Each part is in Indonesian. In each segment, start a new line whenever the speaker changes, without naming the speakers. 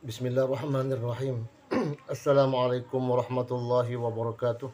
Bismillahirrahmanirrahim. Assalamualaikum warahmatullahi wabarakatuh.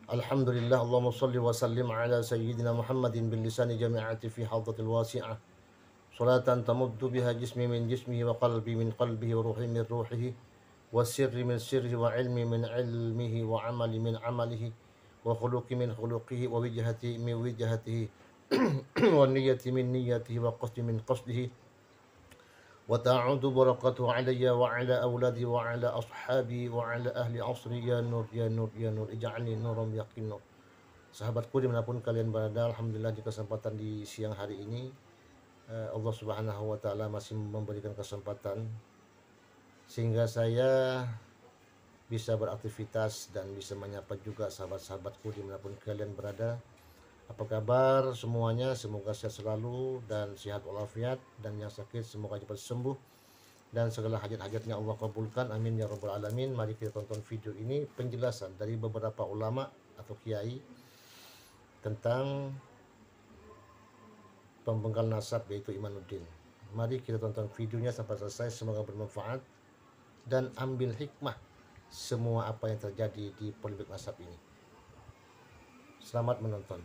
Alhamdulillah, Allahumma salli wa sallim ala sayyidina Muhammadin bil lisani jami'ati fi hadratil wasi'ah. Salatan tamuddu biha jismi min jismihi wa qalbi min qalbihi wa ruhi min ruhihi wa sirri min sirrihi wa ilmi min ilmihi wa amali min amalihi wa khuluqi min khuluqihi wa wijhati min wijhatihi wa niyyati min niyyatihi wa qasdi min qasdihi وتعود بركته علي وعلى أولادي وعلى أصحابي وعلى أهل عصري يا نور يا نور يا نور ij'alni nurum yakin nur. Sahabatku dimanapun kalian berada, Alhamdulillah di kesempatan di siang hari ini Allah Subhanahu wa Ta'ala masih memberikan kesempatan sehingga saya bisa beraktivitas dan bisa menyapa juga sahabat-sahabatku dimanapun kalian berada. Apa kabar semuanya? Semoga sehat selalu dan sehat walafiat, dan yang sakit semoga cepat sembuh dan segala hajat-hajatnya Allah kabulkan, amin ya rabbal alamin. Mari kita tonton video ini, penjelasan dari beberapa ulama atau kiai tentang pembengkal nasab yaitu Imanuddin. Mari kita tonton videonya sampai selesai, semoga bermanfaat dan ambil hikmah semua apa yang terjadi di polemik nasab ini. Selamat menonton.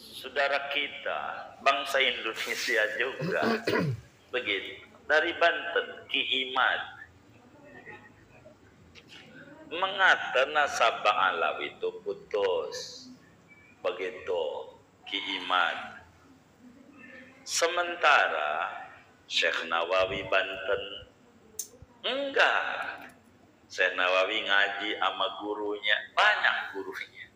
Saudara kita, bangsa Indonesia juga begitu. Dari Banten, Ki Imad mengata nasab Bang Alawi itu putus. Begitu Ki Imad. Sementara Syekh Nawawi Banten enggak. Syekh Nawawi ngaji sama gurunya, banyak gurunya.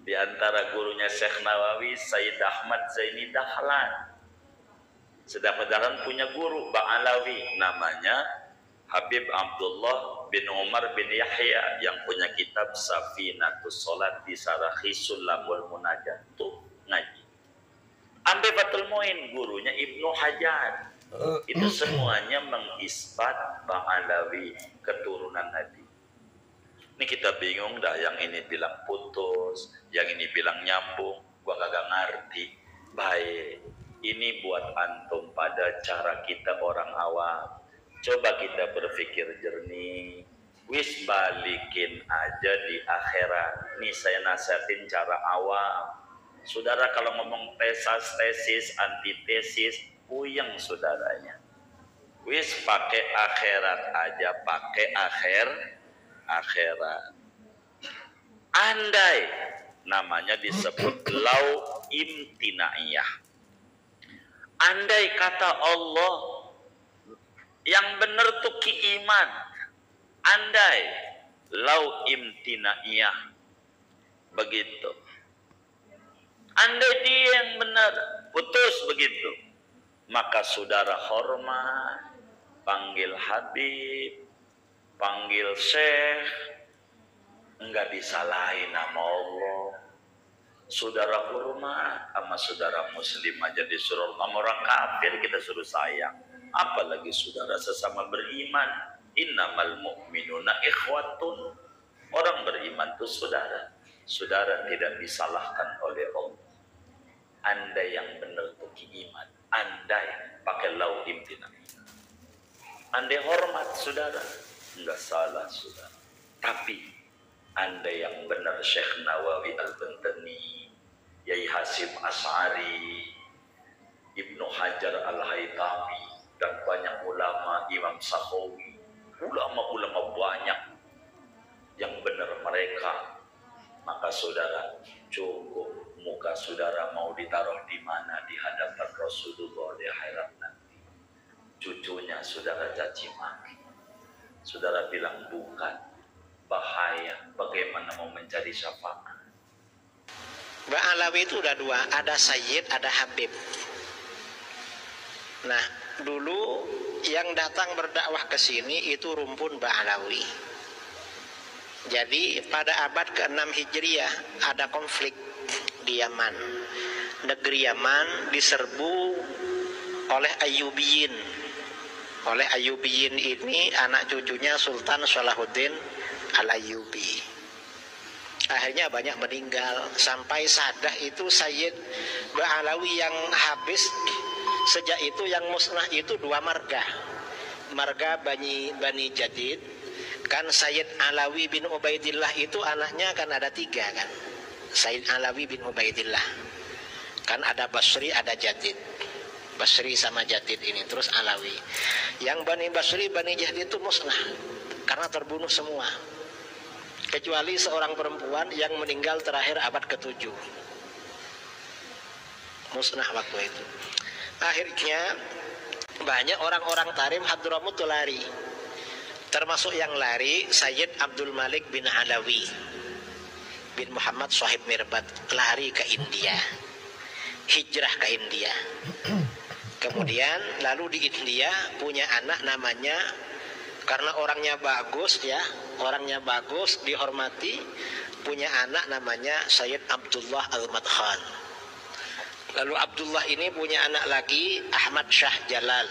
Di antara gurunya Syekh Nawawi, Sayyid Ahmad Zaini Dahlan. Sedangkan Dahlan punya guru Bang Alawi, namanya Habib Abdullah bin Umar bin Yahya, yang punya kitab Safinatus Sholat di Sarahi Sulamul Munajat. Tuh ngaji. Ambil Fatul Muin, gurunya Ibnu Hajar. Itu semuanya mengisbat Bang Alawi keturunan Nabi. Ini kita bingung dah, yang ini bilang putus, yang ini bilang nyambung, gua kagak ngerti. Baik, ini buat antum pada cara kita orang awam. Coba kita berpikir jernih, wis balikin aja di akhirat. Nih saya nasihatin cara awam. Saudara kalau ngomong tesis, antitesis, puyeng saudaranya. Wis pakai akhirat aja, pakai akhirat. Andai namanya disebut lau imtinaiyah. Andai kata Allah yang benar tuh Ki Iman. Andai lau imtinaiyah. Begitu. Andai dia yang benar putus begitu, maka saudara hormat, panggil Habib, panggil Syekh, enggak disalahin sama Allah. Saudara hormat sama saudara muslim aja disuruh, sama orang kafir kita suruh sayang, apalagi saudara sesama beriman. Innamal mu'minuna ikhwatun. Orang beriman itu saudara. Saudara tidak disalahkan oleh Allah. Andai yang benar itu iman, andai pakai lau imtina, andai hormat saudara, enggak salah saudara. Tapi andai yang benar Syekh Nawawi Al-Bantani, Yai Hasim As'ari, Ibnu Hajar Al-Haytami, dan banyak ulama, Imam Sakhawi, ulama-ulama banyak yang benar mereka, maka saudara cukup muka saudara mau ditaruh di mana di hadapan Rasulullah di akhirat nanti. Cucunya saudara caci maki, saudara bilang bukan, bahaya. Bagaimana mau mencari syafaat?
Bang Alawi itu udah dua, ada Sayyid, ada Habib. Nah, dulu yang datang berdakwah ke sini itu rumpun Bang Alawi. Jadi pada abad ke-6 Hijriah ada konflik di Yaman. Negeri Yaman diserbu oleh Ayyubiyin. Oleh Ayyubiyin ini anak cucunya Sultan Salahuddin Al-Ayyubi. Akhirnya banyak meninggal, sampai Sadah itu Sayyid Ba'alawi yang habis. Sejak itu yang musnah itu dua marga, marga Bani Jadid. Kan Sayyid Alawi bin Ubaidillah itu anaknya kan ada 3 kan. Sayyid Alawi bin Ubaidillah. Kan ada Basri, ada Jadid. Basri sama Jadid ini, terus Alawi. Yang Bani Basri, Bani Jadid itu musnah karena terbunuh semua. Kecuali seorang perempuan yang meninggal terakhir abad ke-7. Musnah waktu itu. Akhirnya banyak orang-orang Tarim Hadramut lari. Termasuk yang lari Sayyid Abdul Malik bin Alawi bin Muhammad Shahib Mirbat, lari ke India. Hijrah ke India. Kemudian lalu di India punya anak namanya, karena orangnya bagus ya, orangnya bagus, dihormati, punya anak namanya Sayyid Abdullah Al-Madkhan. Lalu Abdullah ini punya anak lagi Ahmad Shah Jalal.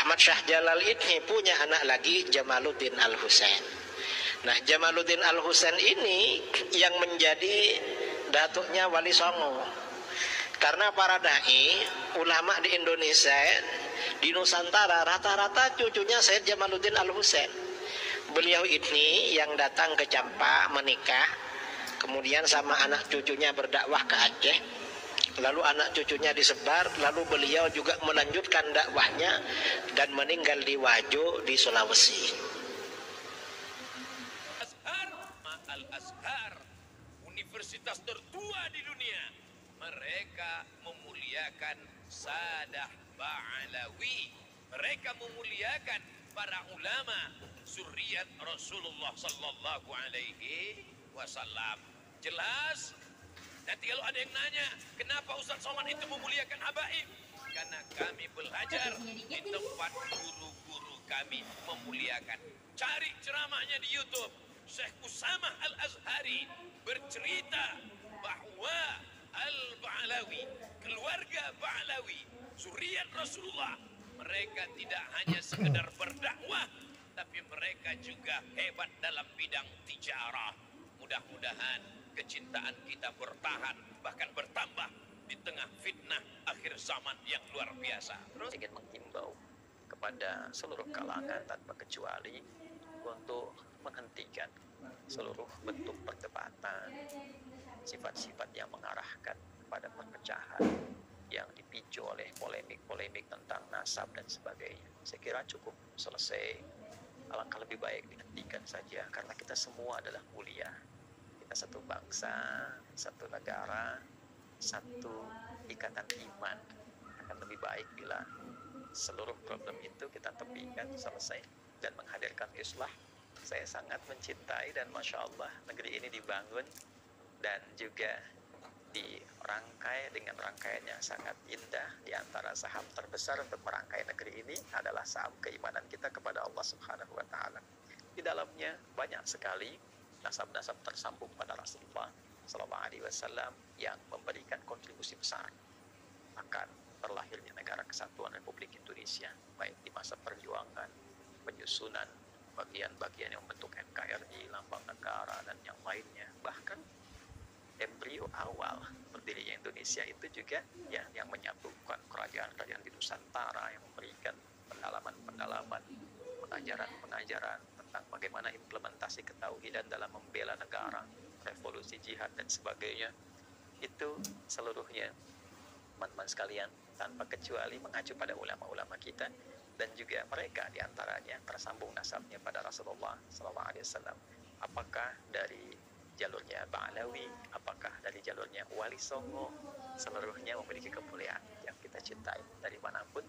Ahmad Shah Jalal ini punya anak lagi Jamaluddin Al-Husain. Nah, Jamaluddin Al-Husain ini yang menjadi datuknya Wali Songo. Karena para dai, ulama di Indonesia, di Nusantara, rata-rata cucunya Sayyid Jamaluddin Al-Husain. Beliau ini yang datang ke Campa menikah, kemudian sama anak cucunya berdakwah ke Aceh, lalu anak cucunya disebar, lalu beliau juga melanjutkan dakwahnya dan meninggal di Wajo di Sulawesi.
Al-Azhar, universitas tertua di dunia, mereka memuliakan Sadah Ba'alawi. Mereka memuliakan para ulama zuriat Rasulullah sallallahu alaihi wasallam. Jelas? Nanti kalau ada yang nanya, kenapa Ustaz Somad itu memuliakan habaib? Karena kami belajar di tempat guru-guru kami memuliakan. Cari ceramahnya di YouTube. Syekh Usamah Al-Azhari bercerita bahwa Al-Ba'alawi, keluarga Ba'alawi, zuriat Rasulullah, mereka tidak hanya sekedar berdakwah, tapi mereka juga hebat dalam bidang tijarah. Mudah-mudahan kecintaan kita bertahan, bahkan bertambah di tengah fitnah akhir zaman yang luar biasa.
Terus ingin menghimbau kepada seluruh kalangan tanpa kecuali untuk menghentikan seluruh bentuk perdebatan, sifat-sifat yang mengarahkan kepada perpecahan yang dipicu oleh polemik-polemik tentang nasab dan sebagainya. Saya kira cukup selesai. Alangkah lebih baik dihentikan saja, karena kita semua adalah mulia. Kita satu bangsa, satu negara, satu ikatan iman. Akan lebih baik bila seluruh problem itu kita tepikan, selesai, dan menghadirkan islah. Saya sangat mencintai dan Masya Allah negeri ini dibangun dan juga dirangkai dengan rangkaian yang sangat indah. Di antara saham terbesar untuk merangkai negeri ini adalah saham keimanan kita kepada Allah Subhanahu wa Ta'ala. Di dalamnya banyak sekali nasab-nasab tersambung pada Rasulullah Sallallahu Alaihi Wasallam yang memberikan kontribusi besar akan terlahirnya negara kesatuan Republik Indonesia, baik di masa perjuangan, penyusunan bagian-bagian yang membentuk NKRI, lambang negara, dan yang lainnya. Bahkan embrio awal berdirinya Indonesia itu juga ya yang menyatukan kerajaan-kerajaan di Nusantara, yang memberikan pendalaman-pendalaman, pengajaran-pengajaran tentang bagaimana implementasi ketauhidan dalam membela negara, revolusi jihad dan sebagainya. Itu seluruhnya teman-teman sekalian tanpa kecuali mengacu pada ulama-ulama kita, dan juga mereka diantaranya tersambung nasabnya pada Rasulullah SAW. Apakah dari jalurnya Ba'alawi, apakah dari jalurnya Wali Songo, seluruhnya memiliki kemuliaan yang kita cintai. Dari manapun,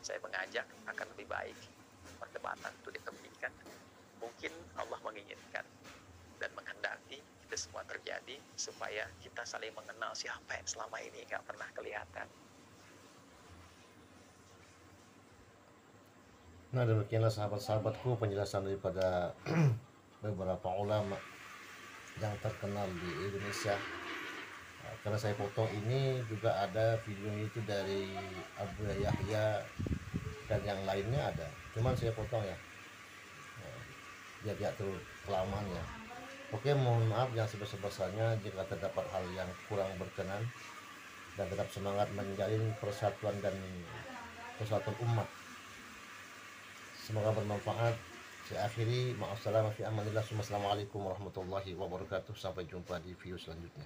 saya mengajak akan lebih baik perdebatan itu ditepikan. Mungkin Allah menginginkan dan menghendaki itu semua terjadi supaya kita saling mengenal siapa yang selama ini nggak pernah kelihatan.
Nah, demikianlah sahabat-sahabatku penjelasan daripada beberapa ulama yang terkenal di Indonesia. Nah, karena saya potong ini juga ada video itu dari Abu Yahya dan yang lainnya ada, cuman saya potong ya, biar tidak terlalu kelamaan ya. Oke, mohon maaf yang sebesar-besarnya jika terdapat hal yang kurang berkenan, dan tetap semangat menjalin persatuan dan persatuan umat Semoga bermanfaat. Saya akhiri, ma'assalam fi amanillah. Assalamualaikum warahmatullahi wabarakatuh. Sampai jumpa di video selanjutnya.